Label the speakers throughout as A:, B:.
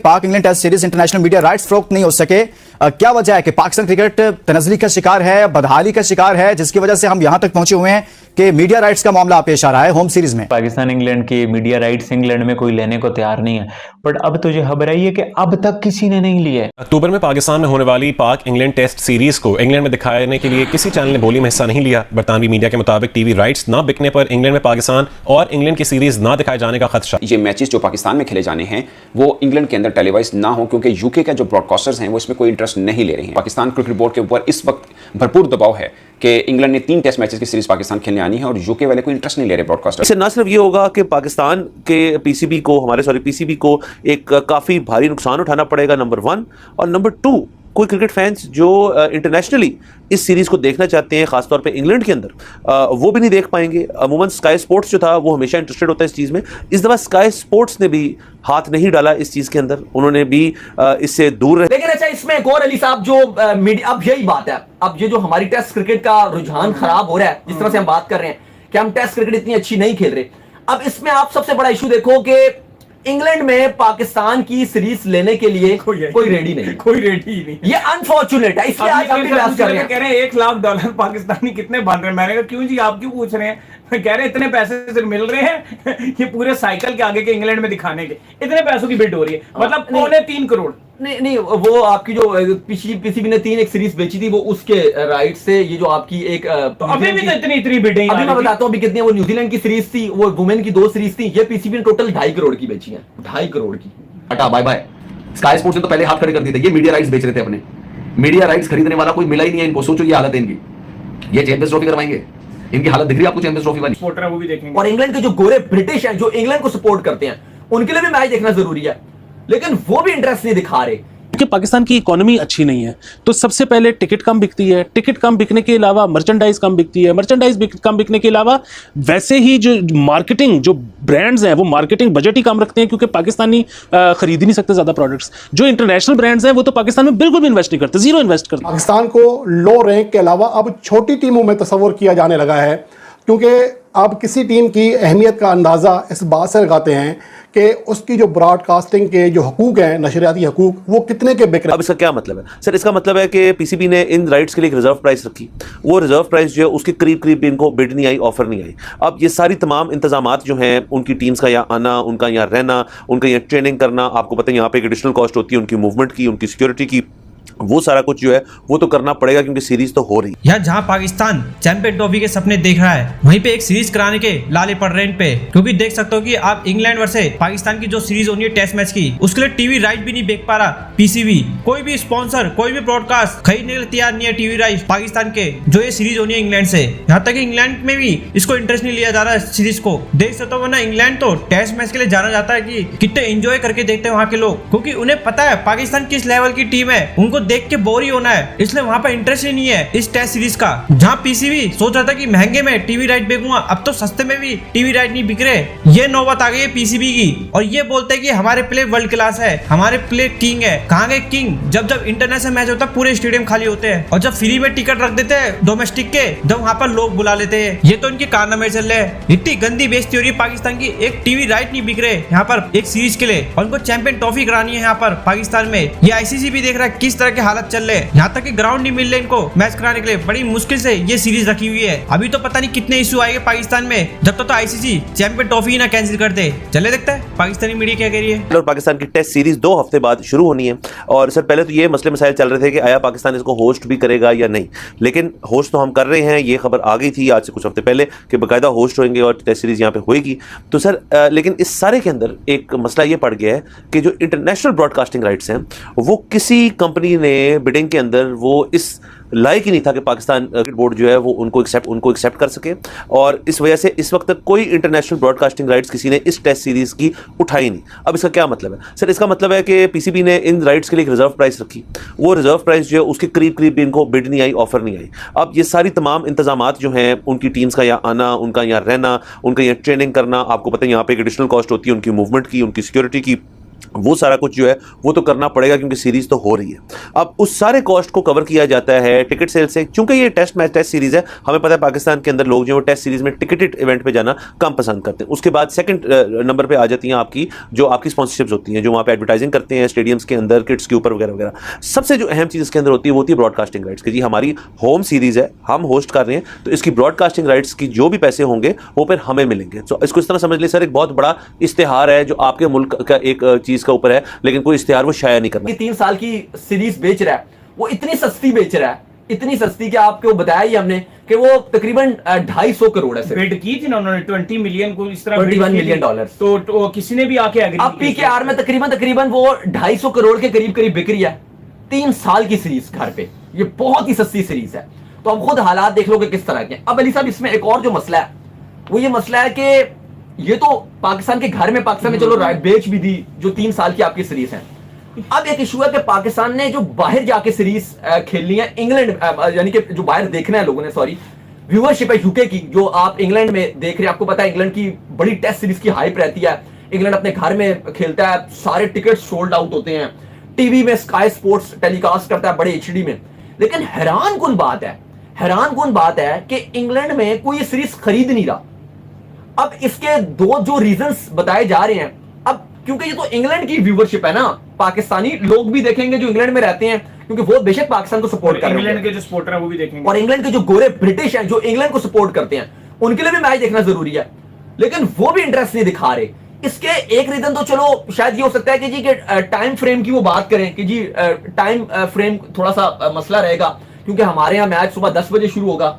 A: पाक England test series international media rights फरोख्त नहीं हो सके, क्या वजह है कि पाकिस्तान क्रिकेट तनज़्ज़ुली का शिकार है, बदहाली का शिकार है, जिसकी वजह से हम यहां तक पहुंचे हुए हैं कि मीडिया राइट्स का मामला पेश आ रहा है होम सीरीज में?
B: पाकिस्तान इंग्लैंड के मीडिया राइट्स इंग्लैंड में कोई लेने को तैयार नहीं है, बट अब तुझे खबर आई है कि अब तक किसी ने नहीं लिए।
C: अक्टूबर में पाकिस्तान में होने वाली पाक इंग्लैंड टेस्ट सीरीज को इंग्लैंड में दिखाने के लिए किसी चैनल ने बोली में हिस्सा नहीं लिया। बरतानवी मीडिया के मुताबिक टीवी राइट्स ना बिकने पर इंग्लैंड में पाकिस्तान और इंग्लैंड की सीरीज ना दिखाए जाने का खदशा।
D: ये मैचेस जो पाकिस्तान में खेले जाने हैं वो इंग्लैंड के अंदर टेलीवाइज ना हो, क्योंकि यूके का जो ब्रॉडकास्टर्स हैं वो इसमें कोई इंटरेस्ट नहीं ले रहे हैं। पाकिस्तान क्रिकेट बोर्ड के ऊपर इस वक्त भरपूर दबाव है कि इंग्लैंड ने 3 टेस्ट मैचेस की सीरीज पाकिस्तान खेलने आनी है और यूके वाले कोई इंटरेस्ट नहीं ले रहे ब्रॉडकास्टर।
E: इससे न सिर्फ ये होगा कि पाकिस्तान के पीसीबी को एक काफ़ी भारी नुकसान उठाना पड़ेगा, नंबर 1, और नंबर 2, कोई क्रिकेट फैंस जो इंटरनेशनली इस सीरीज़ को देखना चाहते हैं, ख़ासतौर पे इंग्लैंड के अंदर, वो भी नहीं देख पाएंगे। अमूमन स्काई स्पोर्ट्स जो था वो हमेशा इंटरेस्टेड होता है इस चीज़ में। इस दफ़ा स्काई स्पोर्ट्स ने भी हाथ नहीं डाला इस चीज़ के अंदर, उन्होंने भी इससे दूर रहे।
F: लेकिन अच्छा, इसमें एक और अली साहब जो मीडिया, अब यही बात है, अब ये जो हमारी टेस्ट क्रिकेट का रुझान खराब हो रहा है, जिस तरह से हम बात कर रहे हैं कि हम टेस्ट क्रिकेट इतनी अच्छी नहीं खेल रहे, अब इसमें आप सबसे बड़ा इशू देखो कि इंग्लैंड में पाकिस्तान की सीरीज लेने के लिए कोई रेडी नहीं, कोई रेडी नहीं। ये अनफॉर्चुनेट है, इसलिए आज हम भी बात कर रहे हैं।
G: कह रहे हैं $1 लाख पाकिस्तानी कितने बन रहे हैं। मैंने कहा क्यों जी, आप क्यों पूछ रहे हैं? कह रहे हैं इतने पैसे सिर्फ मिल रहे हैं ये पूरे साइकिल के आगे के इंग्लैंड में दिखाने के, इतने पैसों की बिड हो रही है, मतलब 3.25 करोड़।
F: नहीं, वो आपकी जो पीसीबी ने 3 एक सीरीज बेची थी, वो उसके राइट से ये जो आपकी एक
G: तो अभी भी तो इतनी बिडें।
F: अभी मैं बताता हूँ अभी कितनी। वो न्यूजीलैंड की सीरीज थी, वो वुमेन की 2 सीरीज थी, ये पीसीबी ने टोटल 2.5 करोड़ की बेची है, 2.5 करोड़ की।
H: हटा, बाय बाय। स्काई स्पोर्ट्स ने तो पहले हाथ खड़े कर दिए थे, ये मीडिया राइट्स बेच रहे थे अपने। मीडिया राइट्स खरीदने वाला कोई मिला ही नहीं है इनको। सोचो ये हालत है इनकी, ये चैंपियंस ट्रॉफी करवाएंगे, इनकी हालत दिख रही है आपको चैंपियंस ट्रॉफी वाली।
G: सपोर्टर वो भी देखेंगे।
F: और इंग्लैंड के जो गोरे ब्रिटिश हैं जो इंग्लैंड को सपोर्ट करते हैं, उनके लिए भी मैच देखना जरूरी है, लेकिन वो भी इंटरेस्ट नहीं दिखा रहे
I: क्योंकि पाकिस्तान की इकोनॉमी अच्छी नहीं है। तो सबसे पहले टिकट कम बिकती है, टिकट कम बिकने के अलावा मर्चेंडाइज कम बिकती है, मर्चेंडाइज कम बिकने के अलावा वैसे ही जो मार्केटिंग, जो ब्रांड्स हैं वो मार्केटिंग बजट ही कम रखते हैं, क्योंकि पाकिस्तानी खरीद ही नहीं सकते ज़्यादा प्रोडक्ट्स। जो इंटरनेशनल ब्रांड्स हैं वो तो पाकिस्तान में बिल्कुल भी इन्वेस्ट नहीं करते, जीरो इन्वेस्ट करते।
J: पाकिस्तान को लो रैंक के अलावा अब छोटी टीमों में तस्वर किया जाने लगा है, क्योंकि आप किसी टीम की अहमियत का अंदाज़ा इस बात से लगाते हैं कि उसकी जो ब्रॉडकास्टिंग के जो हकूक़ हैं, नशरियाती हकूक़, वो कितने के बिक रहे हैं।
E: अब इसका क्या मतलब है सर? इसका मतलब है कि पीसीबी ने इन राइट्स के लिए एक रिजर्व प्राइस रखी, वो रिजर्व प्राइस जो है उसके करीब भी इनको बिड नहीं आई, ऑफर नहीं आई। अब ये सारी तमाम इंतजामात जो हैं, उनकी टीम्स का यहाँ आना, उनका यहाँ रहना, उनका यहाँ ट्रेनिंग करना, आपको पता है यहाँ पे एक एडिशनल कॉस्ट होती है उनकी मूवमेंट की, उनकी सिक्योरिटी की, वो सारा कुछ जो है वो तो करना पड़ेगा, क्योंकि सीरीज तो हो रही है।
K: यार जहां पाकिस्तान चैंपियन ट्रॉफी के सपने देख रहा है, वहीं पे एक सीरीज कराने के लाले पड़ रहे हैं इन पे, क्योंकि देख सकते हो कि आप इंग्लैंड वर्सेस पाकिस्तान की जो सीरीज होनी है टेस्ट मैच की, उसके लिए टीवी राइट भी नहीं बेच पा रहा पीसीबी। कोई भी स्पॉन्सर, कोई भी ब्रॉडकास्ट खरीदने के लिए तैयार नहीं है टीवी राइट पाकिस्तान के, जो ये सीरीज होनी है इंग्लैंड से। यहाँ तक इंग्लैंड में भी इसको इंटरेस्ट नहीं लिया जा रहा है सीरीज को, देख सकते हो। वरना इंग्लैंड तो टेस्ट मैच के लिए जाना जाता है कि कितने एंजॉय करके देखते हैं वहाँ के लोग, क्योंकि उन्हें पता है पाकिस्तान किस लेवल की टीम है, उनको देख के बोर ही होना है, इसलिए वहां पर इंटरेस्ट ही नहीं है इस टेस्ट सीरीज का। जहां पीसीबी सोच रहा था कि महंगे में टीवी राइट बेचूंगा, अब तो सस्ते में भी टीवी राइट नहीं बिक रहे। ये नौबत आ गई है पीसीबी की, और ये बोलते हैं कि हमारे प्लेयर वर्ल्ड क्लास है, हमारे प्लेयर किंग है। कहां गए किंग? जब इंटरनेशनल मैच होता है पूरे स्टेडियम खाली होते हैं, और जब फ्री में टिकट रख देते हैं डोमेस्टिक के, जब वहां पर लोग बुला लेते हैं। ये तो इनके कारनामे चल रहे हैं। इतनी गंदी बेइज्जती हो रही है पाकिस्तान की, एक टीवी राइट नहीं बिक रहे यहाँ पर एक सीरीज के लिए, और उनको चैंपियन ट्रॉफी करानी है यहाँ पर पाकिस्तान में। ये आईसीसी भी देख रहा है किस तरह के हालत चल रहे हैं, यहाँ तक कि ग्राउंड नहीं मिल रहे इनको मैच कराने के लिए। बड़ी मुश्किल से ये सीरीज रखी हुई है। अभी तो पता नहीं कितने इशू आएंगे पाकिस्तान में, जब तक तो आईसीसी चैंपियन ट्रॉफी ना कैंसिल कर दे। चले देखते हैं पाकिस्तानी मीडिया क्या कह रही है।
E: और पाकिस्तान की टेस्ट सीरीज 2 हफ्ते बाद शुरू होनी है, और सर पहले तो ये मसले मसाइल चल रहे थे कि आया पाकिस्तान इसको होस्ट भी करेगा या नहीं, लेकिन होस्ट तो हम कर रहे हैं। ये खबर आ गई थी आज से कुछ हफ्ते पहले कि बाकायदा होस्ट होंगे और टेस्ट सीरीज यहाँ पे होएगी। तो सर लेकिन इस सारे के अंदर एक मसला ये पड़ गया है कि जो इंटरनेशनल ब्रॉडकास्टिंग राइट्स हैं, वो किसी कंपनी ने बिडिंग के अंदर वो इस लायक ही नहीं था कि पाकिस्तान क्रिकेट बोर्ड जो है वो उनको एक्सेप्ट कर सके, और इस वजह से इस वक्त तक कोई इंटरनेशनल ब्रॉडकास्टिंग राइट्स किसी ने इस टेस्ट सीरीज की उठाई नहीं। अब इसका क्या मतलब है सर? इसका मतलब है कि पीसीबी ने इन राइट्स के लिए एक रिजर्व प्राइस रखी, वो रिजर्व प्राइस जो है उसके करीब भी इनको बिड नहीं आई, ऑफर नहीं आई। अब ये सारी तमाम इंतजामात जो हैं, उनकी टीम्स का यहाँ आना, उनका यहाँ रहना, उनका यहाँ ट्रेनिंग करना, आपको पता है यहाँ पे एक एडिशनल कॉस्ट होती है उनकी मूवमेंट की, उनकी सिक्योरिटी की, वो सारा कुछ जो है वो तो करना पड़ेगा क्योंकि सीरीज तो हो रही है। अब उस सारे कॉस्ट को कवर किया जाता है टिकट सेल से, क्योंकि ये टेस्ट मैच टेस्ट सीरीज है। हमें पता है पाकिस्तान के अंदर लोग जो टेस्ट सीरीज में टिकटेड इवेंट पे जाना कम पसंद करते हैं। उसके बाद सेकंड नंबर पे आ जाती हैं आपकी जो आपकी स्पॉन्सरशिप्स होती हैं, जो वहाँ पे एडवर्टाइजिंग करते हैं स्टेडियम्स के अंदर, किट्स के ऊपर वगैरह वगैरह। सबसे जो अहम चीज़ इसके अंदर होती है वो होती है ब्रॉडकास्टिंग राइट्स, कि जी हमारी होम सीरीज है, हम होस्ट कर रहे हैं, तो इसकी ब्रॉडकास्टिंग राइट्स की जो भी पैसे होंगे वो फिर हमें मिलेंगे। तो इसको इस तरह समझ लीजिए सर, एक बहुत बड़ा इश्तेहार है जो आपके मुल्क का एक चीज़ का ऊपर है, लेकिन कोई इश्तेहार वो शाया नहीं करना।
F: 3 साल की सीरीज बेच रहा है, वो इतनी सस्ती बेच रहा है, इतनी सस्ती कि आपको बताया ही हमने कि वो तकरीबन 250 करोड़ है।
G: बिड की थी ना उन्होंने 20 मिलियन को, इस तरह
F: 21 मिलियन डॉलर।
G: तो किसी ने भी आके एग्री।
F: अब पीकेआर में तकरीबन वो 250 करोड़ के करीब बिक रही है 3 साल की सीरीज घर पे। ये बहुत ही सस्ती सीरीज है। तो अब खुद हालात देख लो कि किस तरह के। अब अली साहब इसमें एक और जो मसला है वो ये मसला है कि ये तो पाकिस्तान के घर में पाकिस्तान ने चलो राइट बेच भी दी जो 3 साल की आपकी सीरीज है। अब एक इशू है कि पाकिस्तान ने जो बाहर जाके सीरीज खेलनी है इंग्लैंड, यानी कि जो बाहर देखना है लोगों ने, सॉरी व्यूअरशिप है यूके की, जो आप इंग्लैंड में देख रहे हैं। आपको पता है इंग्लैंड की बड़ी टेस्ट सीरीज की हाइप रहती है, इंग्लैंड अपने घर में खेलता है, सारे टिकट सोल्ड आउट होते हैं, टीवी में स्काई स्पोर्ट्स टेलीकास्ट करता है बड़े एचडी में। लेकिन हैरान कुन बात है कि इंग्लैंड में कोई सीरीज खरीद नहीं रहा। अब इसके 2 जो रीजंस बताए जा रहे हैं, अब क्योंकि ये तो इंग्लैंड की व्यूअरशिप है ना, पाकिस्तानी लोग भी देखेंगे जो इंग्लैंड में रहते हैं, क्योंकि वो बेशक पाकिस्तान को सपोर्ट कर रहे हैं,
G: इंग्लैंड के जो सपोर्टर हैं वो भी देखेंगे,
F: और इंग्लैंड के जो गोरे ब्रिटिश हैं जो इंग्लैंड को सपोर्ट करते हैं उनके लिए भी मैच देखना जरूरी है, लेकिन वो भी इंटरेस्ट नहीं दिखा रहे। इसके एक रीजन तो चलो शायद ये हो सकता है कि जी के टाइम फ्रेम की वो बात करें कि जी टाइम फ्रेम थोड़ा सा मसला रहेगा, क्योंकि हमारे यहाँ मैच सुबह 10 बजे शुरू होगा,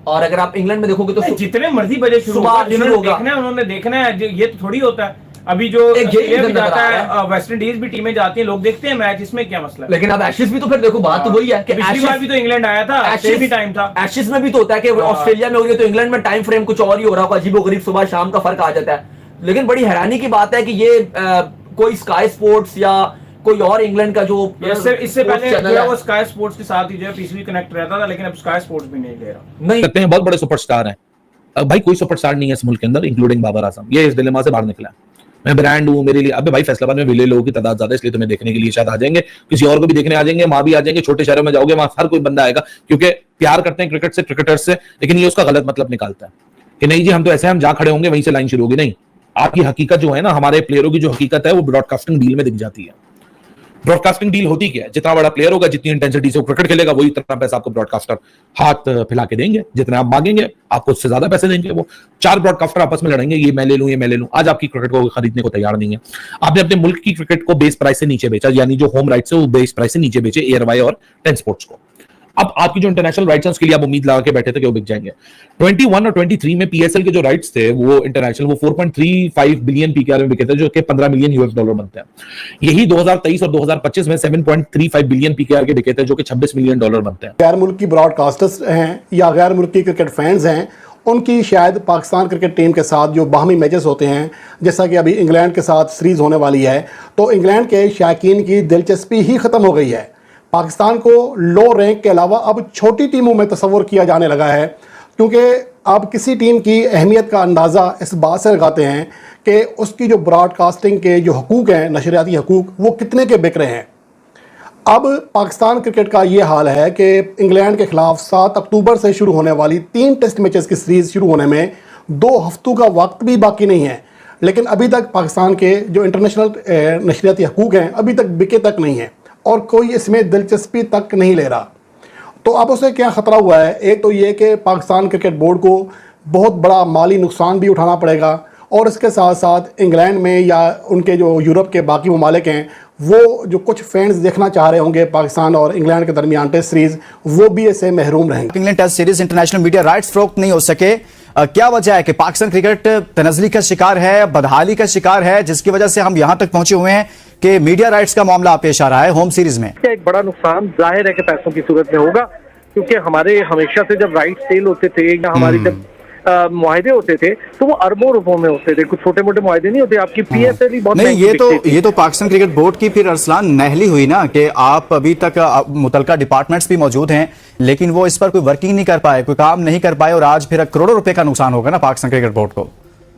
F: और अगर आप इंग्लैंड में देखोगे तो
G: जितने मर्जी बजे शुरू होगा, उन्होंने देखना है। ये तो थोड़ी होता है। अभी जो जाता है वेस्ट इंडीज भी टीमें जाती हैं, लोग देखते हैं मैच, इसमें क्या मसला है।
F: लेकिन अब एशेज भी तो फिर देखो बात तो वही है कि
G: पिछली बार भी तो इंग्लैंड आया था, एशेज भी टाइम था।
F: एशेज में भी तो होता है कि ऑस्ट्रेलिया में हो गया तो इंग्लैंड में टाइम फ्रेम कुछ और ही हो रहा होगा, अजीबोगरीब सुबह शाम का फर्क आ जाता है। लेकिन बड़ी हैरानी की बात है कि ये कोई स्काई स्पोर्ट्स या कोई और इंग्लैंड का जो
G: इससे पहले जो है वो स्काई स्पोर्ट्स के साथ ही जो है पीसीबी कनेक्ट रहता था, लेकिन अब स्काई स्पोर्ट्स भी नहीं ले रहा।
H: नहीं करते हैं, बहुत बड़े सुपरस्टार हैं भाई, कोई सुपरस्टार नहीं है इस मुल्क के अंदर इंक्लूडिंग बाबर आजम। ये इस डिलेमा से बाहर निकला है। मैं ब्रांड हूँ, मेरे लिए अबे भाई फैसलाबाद में विले लोगों की तादाद ज्यादा है, इसलिए तुम्हें देखने के लिए शायद आ जाएंगे, किसी और को भी देखने आ जाएंगे, वहां भी आ जाएंगे। छोटे शहरों में जाओगे वहां हर कोई बंदा आएगा, क्योंकि प्यार करते हैं क्रिकेट से, क्रिकेटर्स से, लेकिन ये उसका गलत मतलब निकालता है कि नहीं जी हम तो ऐसे हम जहां खड़े होंगे वहीं से लाइन शुरू होगी। नहीं, आपकी हकीकत जो है ना, हमारे प्लेयरों की जो हकीकत है वो ब्रॉडकास्टिंग डील में दिख जाती है। ब्रॉडकास्टिंग डील होती क्या है, जितना बड़ा प्लेयर होगा, जितनी इंटेंसिटी से वो क्रिकेट खेलेगा, वही इतना पैसा आपको ब्रॉडकास्टर हाथ फैला के देंगे, जितना आप मांगेंगे आपको उससे ज्यादा पैसे देंगे। वो 4 ब्रॉडकास्टर आपस में लड़ेंगे, ये मैं ले लूं, ये मैं ले लूं। आज आपकी क्रिकेट को खरीदने को तैयार नहीं है। आपने अपने मुल्क की क्रिकेट को बेस प्राइस से नीचे बेचा, यानी जो होम राइट्स है वो बेस प्राइस से नीचे बेचे एयरवाई और 10 स्पोर्ट्स को। अब आपकी जो इंटरनेशनल राइट्स हैं उसके लिए आप उम्मीद लगा के बैठे थे कि वो बिक जाएंगे। 21 और 23 में पीएसएल के जो राइट्स थे वो इंटरनेशनल वो 4.35 बिलियन पीकेआर में बिके थे, जो कि 15 मिलियन यूएस डॉलर बनते हैं। यही 2023 और 2025 में 7.35 बिलियन पीकेआर के बिके थे, जो कि 26 मिलियन डॉलर बनते हैं।
J: गैर मुल्क की ब्रॉडकास्टर्स हैं या गैर मुल्क की क्रिकेट फैंस हैं, उनकी शायद पाकिस्तान क्रिकेट टीम के साथ जो बाहमी मैचेस होते हैं, जैसा कि अभी इंग्लैंड के साथ सीरीज होने वाली है, तो इंग्लैंड के शायकीन की दिलचस्पी ही ख़त्म हो गई है। पाकिस्तान को लो रैंक के अलावा अब छोटी टीमों में तस्वुर किया जाने लगा है, क्योंकि आप किसी टीम की अहमियत का अंदाज़ा इस बात से लगाते हैं कि उसकी जो ब्रॉडकास्टिंग के जो हकूक़ हैं, नशरियाती हकूक़, वो कितने के बिक रहे हैं। अब पाकिस्तान क्रिकेट का ये हाल है कि इंग्लैंड के खिलाफ 7 अक्टूबर से शुरू होने वाली 3 टेस्ट मैचेस की सीरीज़ शुरू होने में 2 हफ्तों का वक्त भी बाकी नहीं है, लेकिन अभी तक पाकिस्तान के जो इंटरनेशनल नशरियाती हकूक़ हैं अभी तक बिके तक नहीं हैं और कोई इसमें दिलचस्पी तक नहीं ले रहा। तो अब उसे क्या ख़तरा हुआ है, एक तो ये कि पाकिस्तान क्रिकेट बोर्ड को बहुत बड़ा माली नुकसान भी उठाना पड़ेगा, और इसके साथ साथ इंग्लैंड में या उनके जो यूरोप के बाकी ममालिक हैं वो जो कुछ फैंस देखना चाह रहे होंगे पाकिस्तान और इंग्लैंड के दरमियान टेस्ट सीरीज़, वो भी इससे महरूम रहेंगे।
A: England test series international media rights फरोख्त नहीं हो सके, क्या वजह है कि पाकिस्तान क्रिकेट तनज़ली का शिकार है, बदहाली का शिकार है, जिसकी वजह से हम यहां तक पहुंचे हुए हैं कि मीडिया राइट्स का मामला पेश आ रहा है होम सीरीज में।
L: एक बड़ा नुकसान जाहिर है कि पैसों की सूरत में होगा, क्योंकि हमारे हमेशा से जब राइट सेल होते थे या हमारी जब मुआहदे होते थे तो वो अरबों रुपयों में होते थे, कुछ छोटे मोटे मुआहदे नहीं होते। आपकी पीएसएल ही बहुत
A: नहीं, ये तो पाकिस्तान क्रिकेट बोर्ड की फिर अरसलान नहली हुई ना, कि आप अभी तक मुतलका डिपार्टमेंट्स भी मौजूद हैं लेकिन वो इस पर कोई वर्किंग नहीं कर पाए, कोई काम नहीं कर पाए, और आज फिर करोड़ों रुपए का नुकसान होगा ना पाकिस्तान क्रिकेट बोर्ड को।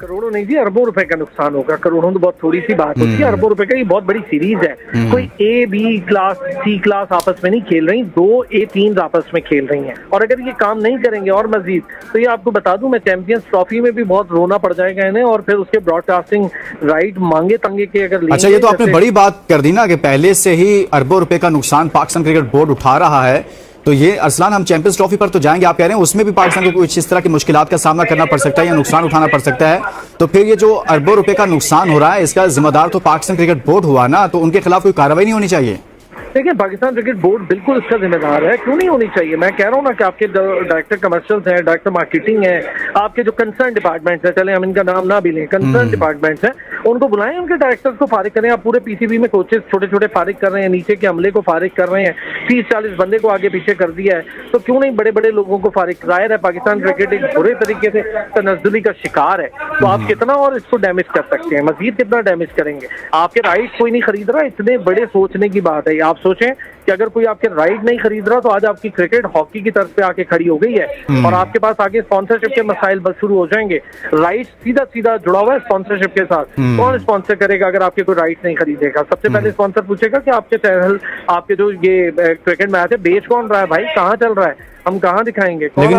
L: करोड़ों नहीं जी, अरबों रुपए का नुकसान होगा। करोड़ों तो बहुत थोड़ी सी बात होती है, अरबों रुपए का ये बहुत बड़ी सीरीज है। कोई A B class C class आपस में नहीं खेल रही, 2 ए टीम्स आपस में खेल रही हैं। और अगर ये काम नहीं करेंगे और मजीद, तो ये आपको बता दूं मैं, चैंपियंस ट्रॉफी में भी बहुत रोना पड़ जाएगा इन्हें, और फिर उसके ब्रॉडकास्टिंग राइट मांगे तंगे के अगर
A: अच्छा, ये तो आपने बड़ी बात कर दी ना कि पहले से ही अरबों रुपए का नुकसान पाकिस्तान क्रिकेट बोर्ड उठा रहा है। तो ये अरसलान, हम चैंपियंस ट्रॉफी पर तो जाएंगे, आप कह रहे हैं उसमें भी पाकिस्तान को कुछ इस तरह की मुश्किलात का सामना करना पड़ सकता है या नुकसान उठाना पड़ सकता है, तो फिर ये जो अरबों रुपए का नुकसान हो रहा है इसका जिम्मेदार तो पाकिस्तान क्रिकेट बोर्ड हुआ ना, तो उनके खिलाफ कोई कार्रवाई नहीं होनी चाहिए?
L: देखिए, पाकिस्तान क्रिकेट बोर्ड बिल्कुल इसका जिम्मेदार है, क्यों नहीं होनी चाहिए। मैं कह रहा हूँ ना कि आपके डायरेक्टर कमर्शियल्स हैं, डायरेक्टर मार्केटिंग है, आपके जो कंसर्न डिपार्टमेंट्स हैं, चले हम इनका नाम ना भी लें, कंसर्न डिपार्टमेंट्स हैं, उनको बुलाएं, उनके डायरेक्टर्स को फारिग करें। आप पूरे पीसीबी में कोचेस छोटे छोटे फारिग कर रहे हैं, नीचे के अमले को फारिग कर रहे हैं, 30-40 बंदे को आगे पीछे कर दिया है, तो क्यों नहीं बड़े बड़े लोगों को फारिग। जाहिर है पाकिस्तान क्रिकेट एक बुरे तरीके से तनज़्ज़ुली का शिकार है, तो आप कितना और इसको डैमेज कर सकते हैं, मजीद कितना डैमेज करेंगे। आपके राइट कोई नहीं खरीद रहा, इतने बड़े सोचने की बात है। आप सोचें कि अगर कोई आपके राइट नहीं खरीद रहा, तो आज आपकी क्रिकेट हॉकी की तरफ पे आके खड़ी हो गई है, और आपके पास आगे स्पॉन्सरशिप के मसाइल बस शुरू हो जाएंगे। राइट सीधा सीधा जुड़ा हुआ है स्पॉन्सरशिप के साथ। कौन स्पॉन्सर करेगा अगर आपके कोई राइट नहीं खरीदेगा? सबसे पहले स्पॉन्सर पूछेगा कि आपके चैनल, आपके जो ये क्रिकेट मैच है बेच कौन रहा है भाई, कहाँ चल रहा है, हम कहाँ दिखाएंगे?